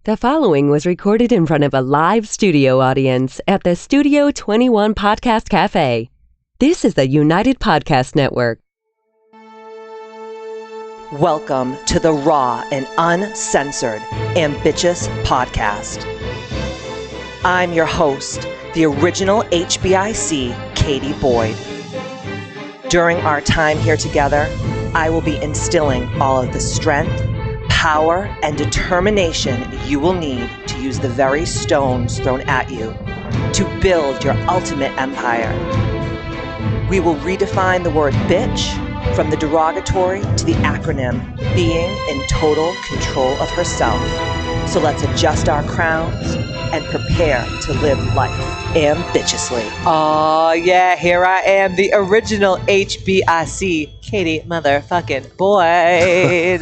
The following was recorded in front of a live studio audience at the Studio 21 Podcast Cafe. This is the United Podcast Network. Welcome to the raw and uncensored Ambitchious Podcast. I'm your host, the original HBIC, Katie Boyd. During our time here together, I will be instilling all of the strength, power, and determination you will need to use the very stones thrown at you to build your ultimate empire. We will redefine the word bitch from the derogatory to the acronym being in total control of herself. So let's adjust our crowns and prepare to live life ambitchiously. Oh yeah, here I am, the original HBIC, Katie motherfucking Boyd.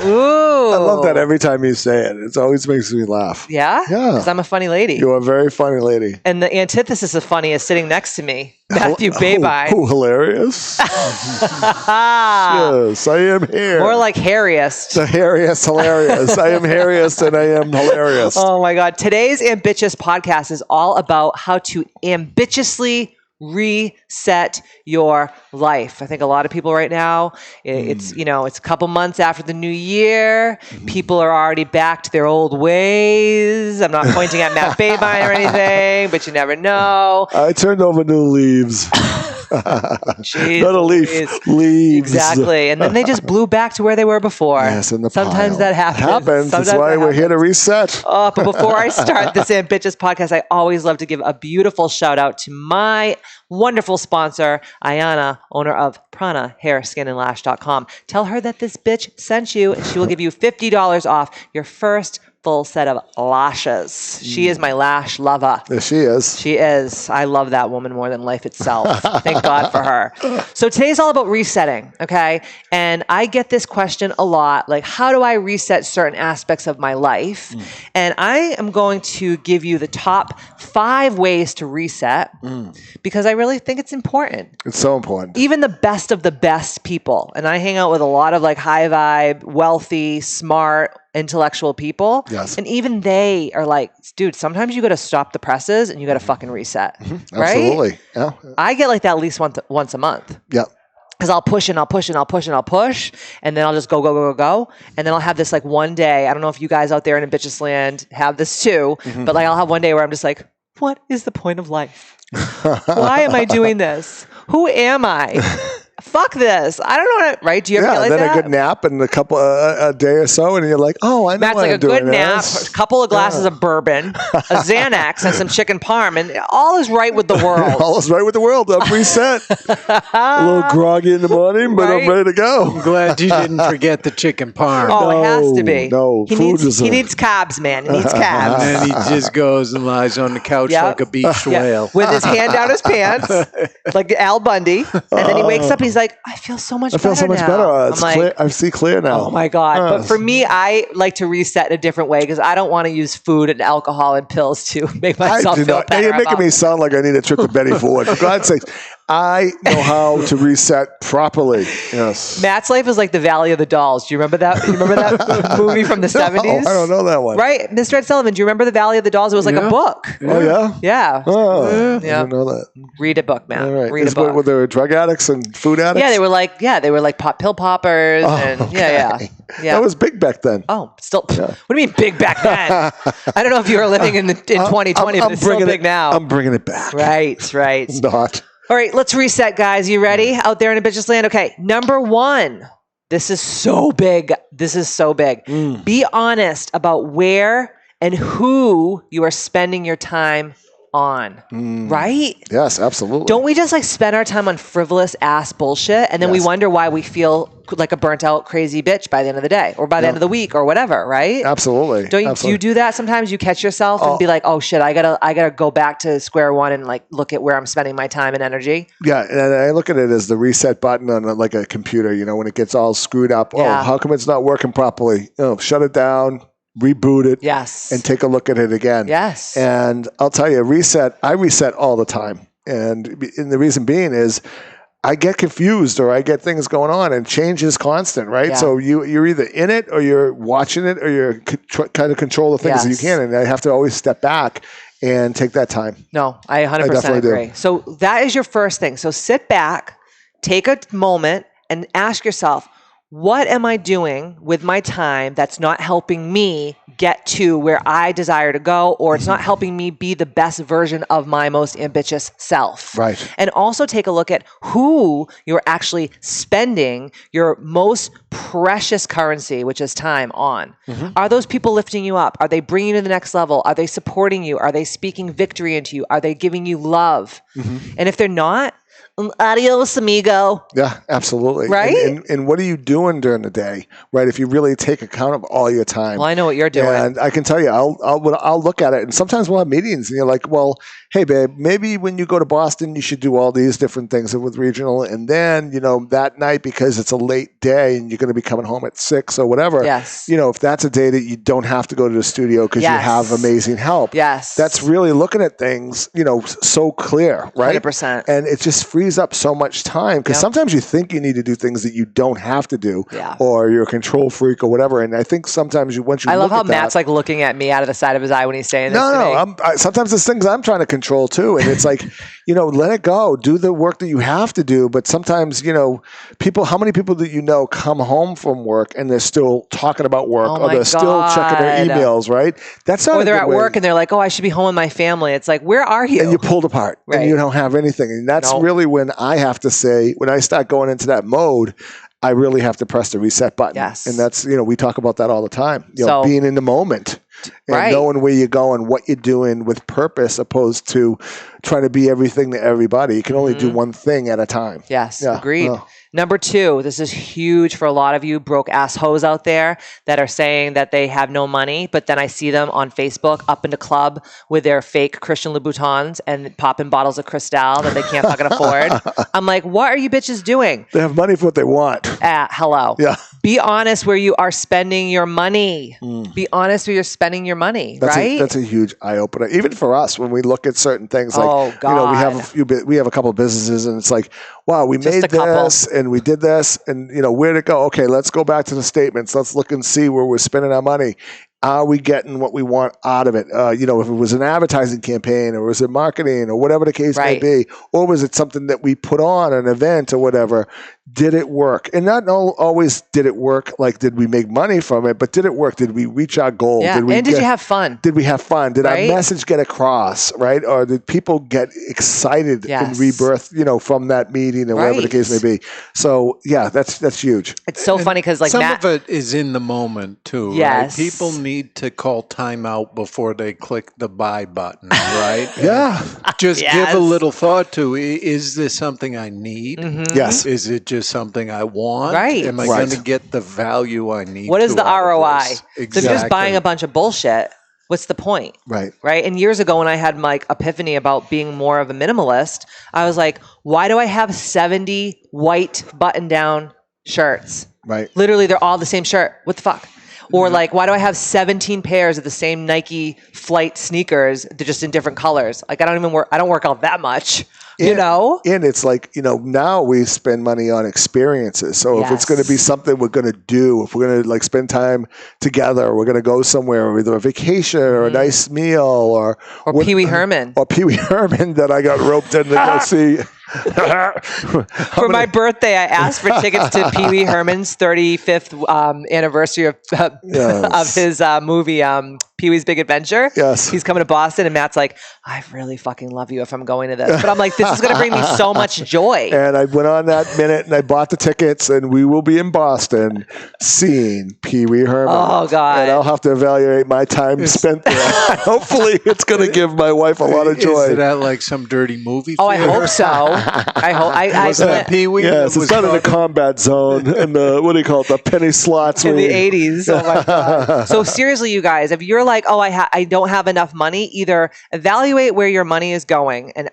Ooh. I love that every time you say it. It always makes me laugh. Yeah? Yeah. Because I'm a funny lady. You're a very funny lady. And the antithesis of funny is sitting next to me, Matthew Babine. Oh, hilarious. Yes, I am here. More like hairiest. The hairiest, hilarious. I am hairiest and I am hilarious. Oh my God. Today's Ambitchious podcast is all about how to ambitchiously reset your life. I think a lot of people right now, it's a couple months after the new year. People are already back to their old ways. I'm not pointing at Matt Babine or anything, but you never know. I turned over new leaves. Jeez, not a leaf, leaves. Exactly. And then they just blew back to where they were before. Yes, in the Sometimes pile. that happens. Sometimes that's why we're here to reset. But before I start this Ambitchious podcast, I always love to give a beautiful shout out to my wonderful sponsor, Ayana, owner of Prana Hair, Skin, and Lash.com. Tell her that this bitch sent you, and she will give you $50 off your first full set of lashes. She is my lash lover. Yes, she is. She is. I love that woman more than life itself. Thank God for her. So today's all about resetting, okay? And I get this question a lot, like, how do I reset certain aspects of my life? And I am going to give you the top 5 ways to reset because I really think it's important. It's so important. Even the best of the best people, and I hang out with a lot of like high vibe, wealthy, smart, intellectual people. Yes. And even they are like, dude, sometimes you got to stop the presses and you got to fucking reset. Right? Absolutely. Yeah. I get like that at least once a month. Yep. Because I'll push and I'll push and I'll push and I'll push. And then I'll just go. And then I'll have this like one day. I don't know if you guys out there in Ambitchious land have this too. But like I'll have one day where I'm just like, what is the point of life? Why am I doing this? Who am I? Fuck this. I don't know what right? Do you ever feel like then that? a good nap and a day or so, and you're like, oh, I know Matt's why like I'm a good doing nap, this. a couple of glasses of bourbon, a Xanax, and some chicken parm, and all is right with the world. All is right with the world. I'm reset. A little groggy in the morning, but Right? I'm ready to go. I'm glad you didn't forget the chicken parm. Oh, it has to be. No, he food needs, is he needs carbs, man. He needs And carbs. then he just goes and lies on the couch Yep. like a beached whale. With his hand down his pants, like Al Bundy, and then he wakes up and he's like, I feel so much better. I feel so much now. better. It's I'm like, clear. I see clear now. oh my God. But for me, I like to reset in a different way because I don't want to use food and alcohol and pills to make myself feel Now better. you're making about me sound like I need a trip to Betty Ford. For God's sakes, I know how to reset properly. Yes. Matt's life is like the Valley of the Dolls. Do you remember that? You remember that movie from the 70s? I don't know that one. Right? Mr. Ed Sullivan, do you remember the Valley of the Dolls? It was like a Yeah. book. Oh, yeah? Yeah. Oh, Yeah. I didn't know that. Read a book, Matt. All right. Read a book. Were there drug addicts and food addicts? Yeah, they were like pill poppers and yeah. That was big back then. Oh, still. What do you mean big back then? I don't know if you were living in 2020, but it's still big now. I'm bringing it back. Right. Not. All right, let's reset, guys. You ready out there in Ambitchious land? Okay, number 1. This is so big. Be honest about where and who you are spending your time on, right? Yes, absolutely. Don't we just like spend our time on frivolous ass bullshit and then we wonder why we feel like a burnt out crazy bitch by the end of the day or by the end of the week or whatever, right? Absolutely. Do you do that sometimes? You catch yourself and be like, oh shit, I gotta go back to square one and like look at where I'm spending my time and energy. Yeah, and I look at it as the reset button on like a computer, when it gets all screwed up. Yeah. Oh, how come it's not working properly? Shut it down. Reboot it, Yes. and take a look at it again. Yes. And I'll tell you, I reset all the time. And the reason being is I get confused or I get things going on, and change is constant, right? Yeah. So you're either in it or you're watching it or you're trying to control the things that you can. And I have to always step back and take that time. No, I 100% agree. So that is your first thing. So sit back, take a moment and ask yourself, what am I doing with my time that's not helping me get to where I desire to go, or it's not helping me be the best version of my most ambitious self? Right. And also take a look at who you're actually spending your most precious currency, which is time, on. Are those people lifting you up? Are they bringing you to the next level? Are they supporting you? Are they speaking victory into you? Are they giving you love? And if they're not, adios, amigo. Yeah, absolutely. Right? And what are you doing during the day, right? If you really take account of all your time. Well, I know what you're doing. And I can tell you, I'll look at it, and sometimes we'll have meetings, and you're like, well, hey, babe, maybe when you go to Boston, you should do all these different things with regional, and then, that night, because it's a late day and you're going to be coming home at 6 or whatever, if that's a day that you don't have to go to the studio because you have amazing help, that's really looking at things, so clear, right? 100%. And it just frees up so much time, because sometimes you think you need to do things that you don't have to do, or you're a control freak or whatever. And I think sometimes once you I love look how at Matt's like looking at me out of the side of his eye when he's saying this to me. sometimes there's things I'm trying to control too, and it's like, let it go, do the work that you have to do. But sometimes, how many people that come home from work and they're still talking about work, or they're still checking their emails, right? That's not. Or they're at work and they're like, oh, I should be home with my family. It's like, where are you? And you're pulled apart, and you don't have anything. And that's really when I have to say, when I start going into that mode, I really have to press the reset button. Yes. And that's, we talk about that all the time. Being in the moment and knowing where you're going, what you're doing with purpose, opposed to trying to be everything to everybody. You can only do one thing at a time. Yes, agreed. Number 2, this is huge for a lot of you broke ass hoes out there that are saying that they have no money, but then I see them on Facebook up in the club with their fake Christian Louboutins and popping bottles of Cristal that they can't fucking afford. I'm like, what are you bitches doing? They have money for what they want. Hello. Yeah. Be honest where you are spending your money. Be honest where you're spending your money, right? That's a huge eye opener, even for us when we look at certain things. Like, we have a couple of businesses, and it's like, wow, we made this and we did this, and where'd it go? Okay, let's go back to the statements. Let's look and see where we're spending our money. Are we getting what we want out of it? If it was an advertising campaign, or was it marketing, or whatever the case may be, or was it something that we put on an event or whatever? Did it work? And not always did it work. Like, did we make money from it? But did it work? Did we reach our goal? Yeah. Did you have fun? Did we have fun? Did our message get across? Right? Or did people get excited and rebirth? From that meeting or whatever the case may be. So that's huge. It's so funny because some of it is in the moment too. Yes. Right? People need to call timeout before they click the buy button, right? Just give a little thought to, is this something I need? Yes. Is it just something I want? Right. Am I going to get the value I need? What is the ROI? Exactly. So if you're just buying a bunch of bullshit, what's the point? Right. And years ago when I had my epiphany about being more of a minimalist, I was like, why do I have 70 white button-down shirts? Right. Literally, they're all the same shirt. What the fuck? Or like, why do I have 17 pairs of the same Nike flight sneakers? They're just in different colors. Like, I don't work out that much, And it's like, now we spend money on experiences. So if it's going to be something we're going to do, if we're going to spend time together, we're going to go somewhere, either a vacation or a nice meal or Pee Wee Herman. Or Pee Wee Herman that I got roped in to go see. For my birthday, I asked for tickets to Pee Wee Herman's 35th anniversary of his movie, Pee Wee's Big Adventure. Yes. He's coming to Boston, and Matt's like, I really fucking love you if I'm going to this. But I'm like, this is going to bring me so much joy. And I went on that minute, and I bought the tickets, and we will be in Boston seeing Pee Wee Herman. Oh, God. And I'll have to evaluate my time spent there. Hopefully, it's going to give my wife a lot of joy. Is it at like some dirty movie theater? Oh, I hope so. Was that Pee Wee? Yes, it's not in the combat zone and the penny slots in the 80s. Oh my God. So seriously, you guys, if you're like, oh, I don't have enough money, either evaluate where your money is going, and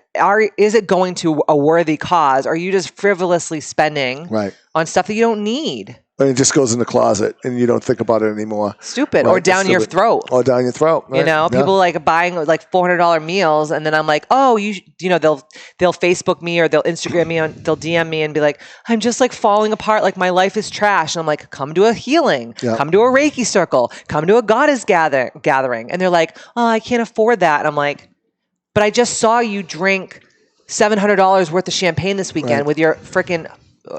is it going to a worthy cause, or are you just frivolously spending on stuff that you don't need? And it just goes in the closet and you don't think about it ananymore. Stupid. Right? Or down your throat. Or down your throat. Right? You know, people like buying like $400 meals, and then I'm like, oh, you know, they'll Facebook me or they'll Instagram me, they'll DM me and be like, I'm just like falling apart, like my life is trash. And I'm like, come to a healing, come to a Reiki circle, come to a goddess gathering. And they're like, oh, I can't afford that. And I'm like, but I just saw you drink $700 worth of champagne this weekend with your freaking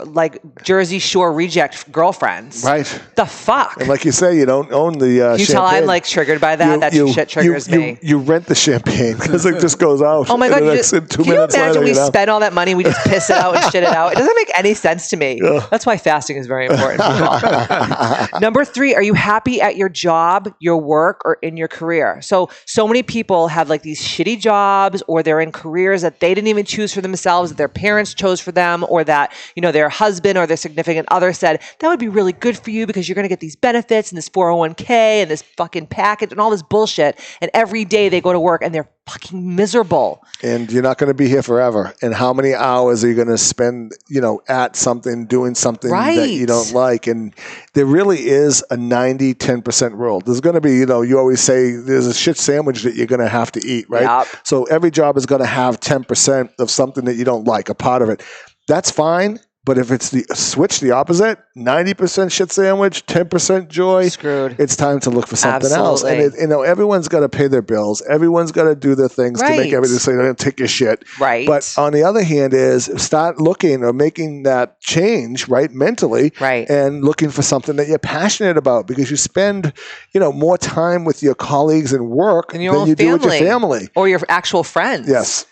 like Jersey Shore reject girlfriends. Right. The fuck? And like you say, you don't own the champagne. You tell I'm like triggered by that? That shit triggers me. You rent the champagne because it just goes out. Oh my God. Can you imagine we spend all that money, we just piss it out and shit it out? It doesn't make any sense to me. That's why fasting is very important, people. Number 3, are you happy at your job, your work, or in your career? So many people have like these shitty jobs, or they're in careers that they didn't even choose for themselves, that their parents chose for them, or that, you know, their husband or their significant other said, that would be really good for you because you're going to get these benefits and this 401k and this fucking package and all this bullshit. And every day they go to work and they're fucking miserable. And you're not going to be here forever. And how many hours are you going to spend, you know, at something, doing something that you don't like? And there really is a 90-10% rule. There's going to be, you know, you always say there's a shit sandwich that you're going to have to eat, right? Yep. So every job is going to have 10% of something that you don't like, a part of it. That's fine. But if it's the switch, the opposite, 90% shit sandwich, 10% joy, screwed. It's time to look for something else. And you know, everyone's got to pay their bills. Everyone's got to do their things to make everything so they don't take your shit. Right. But on the other hand is start looking or making that change, right, mentally, and looking for something that you're passionate about, because you spend, you know, more time with your colleagues and work than you do with your family. Or your actual friends. Yes.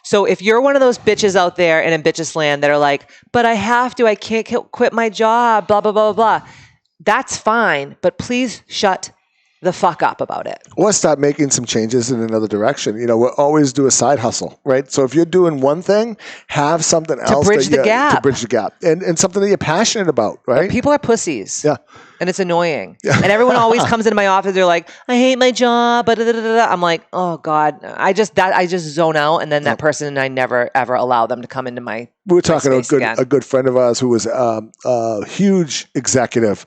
So if you're one of those bitches out there in Ambitchious land that are like, but I have to, I can't quit my job, blah, blah, blah, blah, blah. That's fine, but please shut the fuck up about it. Or start making some changes in another direction. You know, we'll always do a side hustle, right? So if you're doing one thing, have something else to bridge the gap. And something that you're passionate about, right? But people are pussies. Yeah. And it's annoying. Yeah. And everyone always comes into my office. They're like, I hate my job. I'm like, oh God, I just zone out. And then that person and I never, ever allow them to come into my We were talking to a good friend of ours who was a huge executive.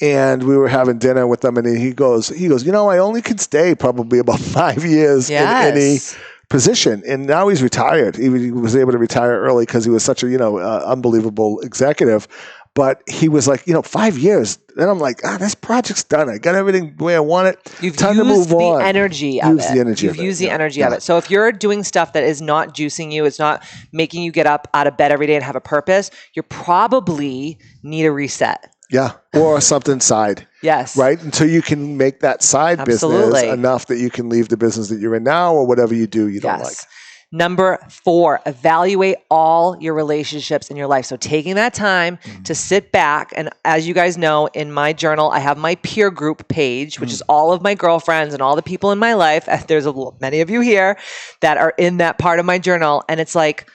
And we were having dinner with them, and he goes, you know, I only can stay probably about 5 years in any position. And now he's retired. He was able to retire early because he was such a, you know, unbelievable executive. But he was like, you know, 5 years. And I'm like, this project's done. I got everything the way I want it. You've Time used to move on. The energy of it. You've used the energy of it. So if you're doing stuff that is not juicing you, it's not making you get up out of bed every day and have a purpose, you probably need a reset. Yeah, or something side. Yes. Right? Until you can make that side business enough that you can leave the business that you're in now, or whatever you do you don't like. Number 4, evaluate all your relationships in your life. So taking that time to sit back, and as you guys know, in my journal, I have my peer group page, which is all of my girlfriends and all the people in my life. There's many of you here that are in that part of my journal. And it's like,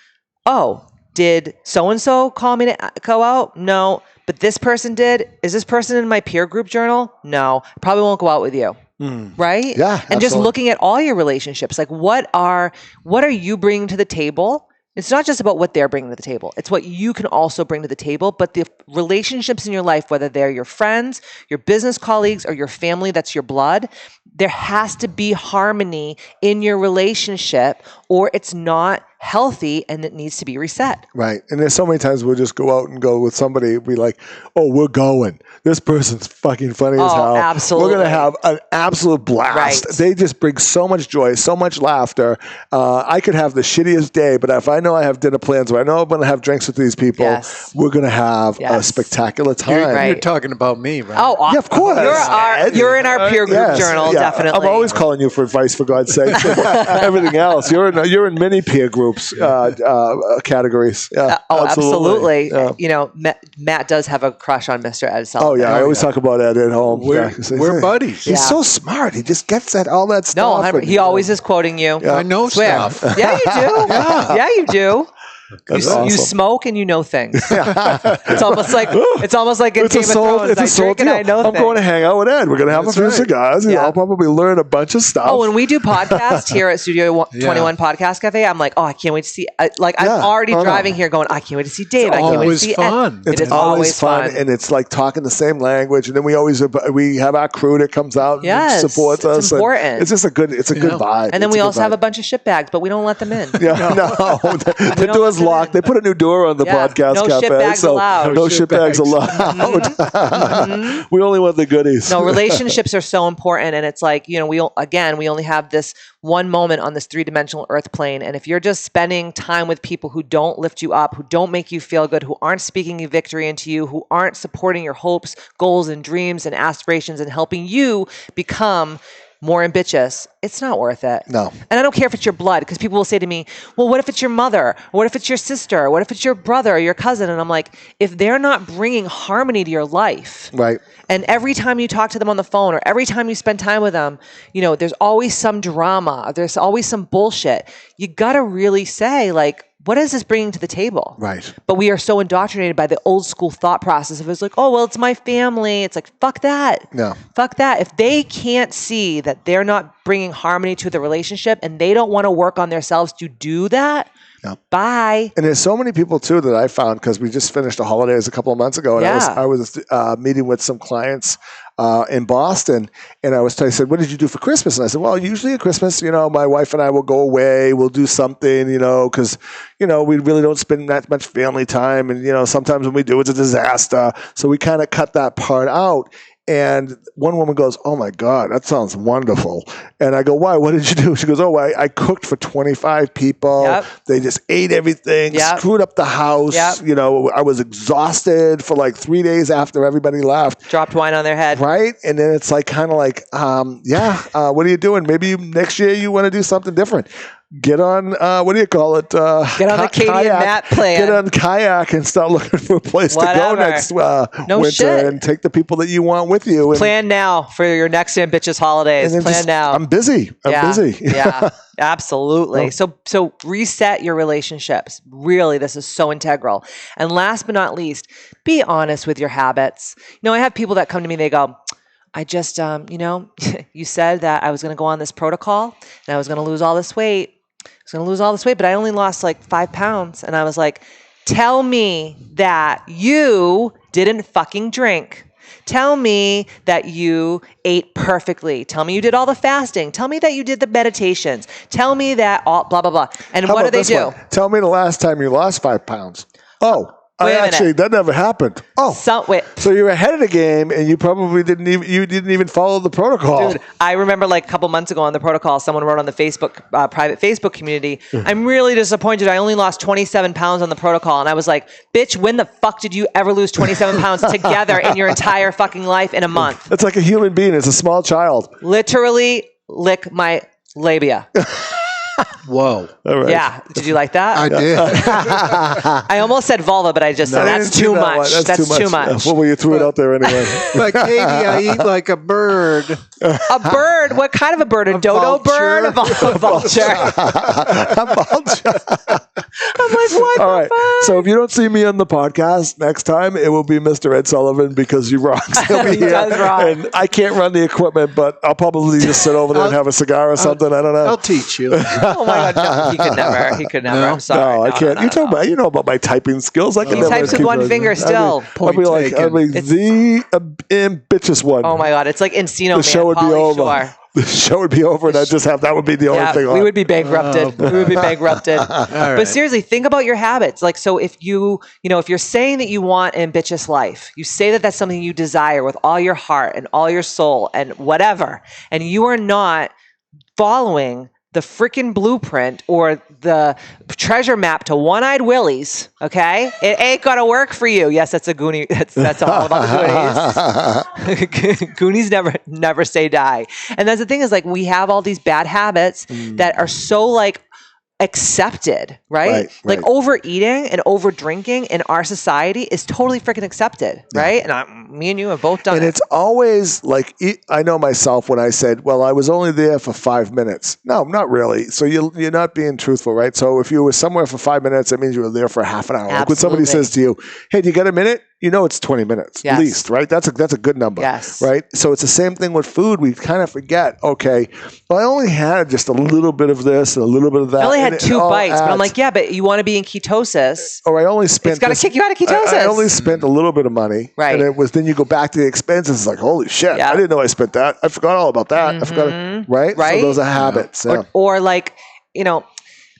oh, did so-and-so call me to go out? No. But this person did. Is this person in my peer group journal? No. I probably won't go out with you. Right? Yeah. And absolutely. Just looking at all your relationships, like what are you bringing to the table? It's not just about what they're bringing to the table. It's what you can also bring to the table. But the relationships in your life, whether they're your friends, your business colleagues, or your family, that's your blood, there has to be harmony in your relationship, or it's not healthy and it needs to be reset. Right. And there's so many times we'll just go out and go with somebody and be like, oh, we're going. This person's fucking funny as hell. Absolutely. We're going to have an absolute blast. Right. They just bring so much joy, so much laughter. I could have the shittiest day, but if I know I have dinner plans or I know I'm going to have drinks with these people, we're going to have a spectacular time. You're talking about me, right? Oh, yeah, of course. You're in our peer group journal, definitely. I'm always calling you for advice, for God's sake. Everything else. You're in many peer groups categories. Yeah, absolutely. Yeah. You know, Matt does have a crush on Mr. Ed Sullivan. Oh yeah, I always talk about Ed at home. We're buddies. He's so smart. He just gets all that stuff. No, he always is quoting you. I know stuff. Yeah, you do. Yeah, you do. You smoke and you know things. It's almost like in Game of Thrones. I drink and I know things. I'm going to hang out with Ed. We're going to have a few cigars. I'll probably learn a bunch of stuff. Oh, when we do podcasts here at Studio 21 Podcast Cafe, I'm like, oh, I can't wait to see. I'm already driving here going, I can't wait to see Dave. I can't wait to see fun. Ed. It's always fun. And it's like talking the same language. And then we have our crew that comes out and supports us. It's important. It's just a good vibe. And then we also have a bunch of shitbags, but we don't let them in. The door's locked. They put a new door on the podcast cafe. No shitbags allowed. No shitbags allowed. We only want the goodies. No, relationships are so important. And it's like, we only have this one moment on this 3-dimensional earth plane. And if you're just spending time with people who don't lift you up, who don't make you feel good, who aren't speaking victory into you, who aren't supporting your hopes, goals, and dreams and aspirations and helping you become more ambitious, it's not worth it. No. And I don't care if it's your blood, because people will say to me, well, what if it's your mother? Or what if it's your sister? Or what if it's your brother or your cousin? And I'm like, if they're not bringing harmony to your life, right? And every time you talk to them on the phone or every time you spend time with them, there's always some drama. There's always some bullshit. You got to really say, like, what is this bringing to the table? Right. But we are so indoctrinated by the old school thought process of it's like, oh, well, it's my family. It's like, fuck that. No. Fuck that. If they can't see that they're not bringing harmony to the relationship and they don't want to work on themselves to do that, bye. And there's so many people too that I found, because we just finished the holidays a couple of months ago, and I was meeting with some clients in Boston, and I said, what did you do for Christmas? And I said, well, usually at Christmas, my wife and I will go away, we'll do something, because, we really don't spend that much family time, and, sometimes when we do, it's a disaster. So we kind of cut that part out. And one woman goes, oh my God, that sounds wonderful. And I go, why? What did you do? She goes, oh, I cooked for 25 people. Yep. They just ate everything, screwed up the house. Yep. I was exhausted for like 3 days after everybody left. Dropped wine on their head. Right? And then it's like, kind of like, what are you doing? Maybe next year you want to do something different. Get on, what do you call it? Get on the Katie and Matt plan. Get on kayak and start looking for a place to go next winter and take the people that you want with you. And plan now for your next ambitious holidays. Plan now. I'm busy. Busy. Yeah, absolutely. So reset your relationships. Really, this is so integral. And last but not least, be honest with your habits. I have people that come to me, they go, I just, you said that I was going to go on this protocol and I was going to lose all this weight. But I only lost like 5 pounds. And I was like, tell me that you didn't fucking drink. Tell me that you ate perfectly. Tell me you did all the fasting. Tell me that you did the meditations. Tell me that all blah, blah, blah. And what do they do? Tell me the last time you lost 5 pounds. Oh. That never happened. Oh, so you're ahead of the game, and you probably didn't even follow the protocol. Dude, I remember like a couple months ago on the protocol, someone wrote on the Facebook private Facebook community, I'm really disappointed. I only lost 27 pounds on the protocol, and I was like, bitch, when the fuck did you ever lose 27 pounds together in your entire fucking life in a month? It's like a human being. It's a small child. Literally lick my labia. Whoa. Right. Yeah. Did you like that? I did. I almost said vulva, but I just said that's too much. That's too much. Well, you threw it out there anyway. But Katie, I eat like a bird. A bird? What kind of a bird? A dodo bird? A vulture. A vulture. I'm like, what All the fuck? So if you don't see me on the podcast next time, it will be Mr. Ed Sullivan, because he rocks. He'll be here. Does rock. And I can't run the equipment, but I'll probably just sit over there and have a cigar or something. I don't know. I'll teach you. Oh my God, no, he could never. No? I'm sorry. No, I can't. You know about my typing skills. I can never. He types with one finger still. I'll be the ambitious one. Oh my God, it's like Encino. The show would be over. The show would be over, and that would be the only thing. We would be bankrupted. Oh. We would be bankrupted. Right. But seriously, think about your habits. Like, so if if you're saying that you want an ambitious life, you say that that's something you desire with all your heart and all your soul and whatever, and you are not following the freaking blueprint or the treasure map to One-Eyed Willie's, okay? It ain't gonna work for you. Yes, that's a Goonie. That's all about the Goonies. Goonies never say die. And that's the thing is, like, we have all these bad habits that are so like accepted, right? Like overeating and over drinking in our society is totally freaking accepted, right? And me and you have both done it. And it's always like, I know myself when I said, well, I was only there for 5 minutes. No, not really. So you're not being truthful, right? So if you were somewhere for 5 minutes, that means you were there for half an hour. Like when somebody says to you, hey, do you got a minute? You know it's 20 minutes at least, right? That's a good number, right? So it's the same thing with food. We kind of forget, okay, well, I only had just a little bit of this and a little bit of that. I only had 2 bites, but I'm like, yeah, but you want to be in ketosis. Or I only spent... It's got to kick you out of ketosis. I only spent a little bit of money. Right. And it was, then you go back to the expenses, it's like, holy shit, I didn't know I spent that. I forgot all about that. I forgot, right? So those are habits. Yeah. Or like,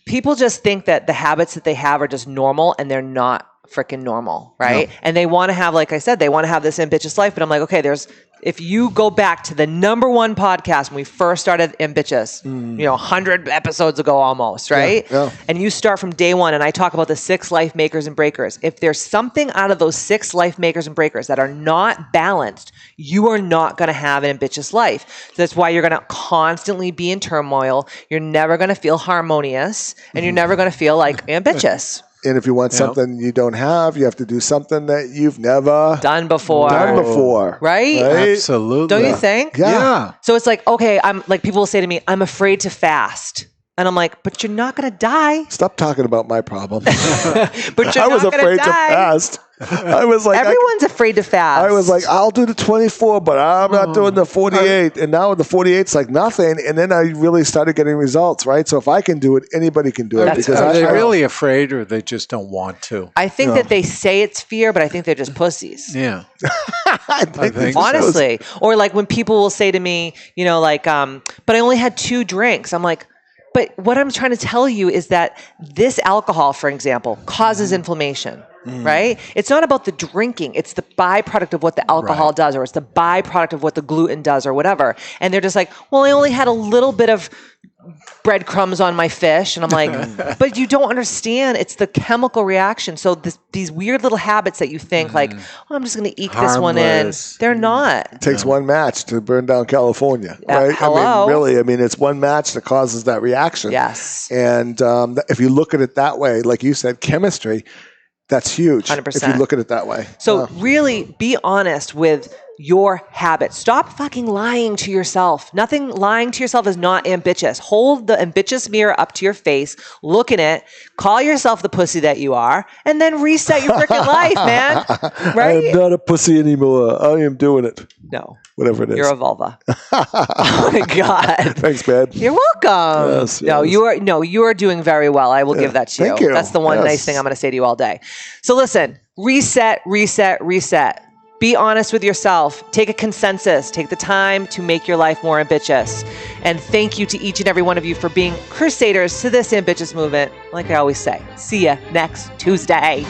people just think that the habits that they have are just normal, and they're not freaking normal, right? No. And they want to have, like I said, they want to have this ambitious life. But I'm like, okay, if you go back to the #1 podcast when we first started Ambitchious, 100 episodes ago almost, right? Yeah. And you start from day one, and I talk about the 6 life makers and breakers. If there's something out of those 6 life makers and breakers that are not balanced, you are not going to have an ambitious life. So that's why you're going to constantly be in turmoil. You're never going to feel harmonious, and you're never going to feel like ambitious. And if you want something you don't have, you have to do something that you've never done before. Right? Absolutely. Don't you think? Yeah. So it's like, okay, I'm like, people will say to me, I'm afraid to fast. And I'm like, but you're not going to die. Stop talking about my problem. But you're not going to die. I was afraid to fast. I was like, everyone's afraid to fast. I was like, I'll do the 24, but I'm not doing the 48. And now the 48's like nothing. And then I really started getting results, right? So if I can do it, anybody can do it. Are they really afraid, or they just don't want to? I think that they say it's fear, but I think they're just pussies. Yeah. I think honestly. Or like when people will say to me, but I only had 2 drinks. I'm like, but what I'm trying to tell you is that this alcohol, for example, causes inflammation, right? It's not about the drinking. It's the byproduct of what the alcohol does, or it's the byproduct of what the gluten does, or whatever. And they're just like, well, I only had a little bit of breadcrumbs on my fish. And I'm like, but you don't understand. It's the chemical reaction. So these weird little habits that you think like, oh, I'm just going to eke this one in. They're not. It takes one match to burn down California, right? Hello? I mean, it's one match that causes that reaction. Yes. And if you look at it that way, like you said, chemistry, that's huge. 100%. If you look at it that way. So really be honest with your habits. Stop fucking lying to yourself. Nothing lying to yourself is not ambitious. Hold the ambitious mirror up to your face, look in it, call yourself the pussy that you are, and then reset your freaking life, man. Right? I am not a pussy anymore. I am doing it. No. Whatever it is. You're a vulva. Oh my God. Thanks, man. You're welcome. Yes, No, you are doing very well. I will give that to you. Thank you. That's the one nice thing I'm going to say to you all day. So listen, reset, reset, reset. Be honest with yourself. Take a consensus. Take the time to make your life more ambitious. And thank you to each and every one of you for being crusaders to this ambitious movement. Like I always say, see ya next Tuesday.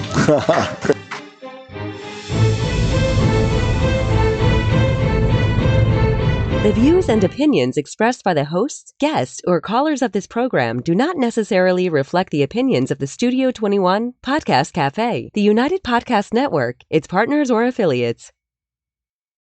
The views and opinions expressed by the hosts, guests, or callers of this program do not necessarily reflect the opinions of the Studio 21 Podcast Cafe, the United Podcast Network, its partners, or affiliates.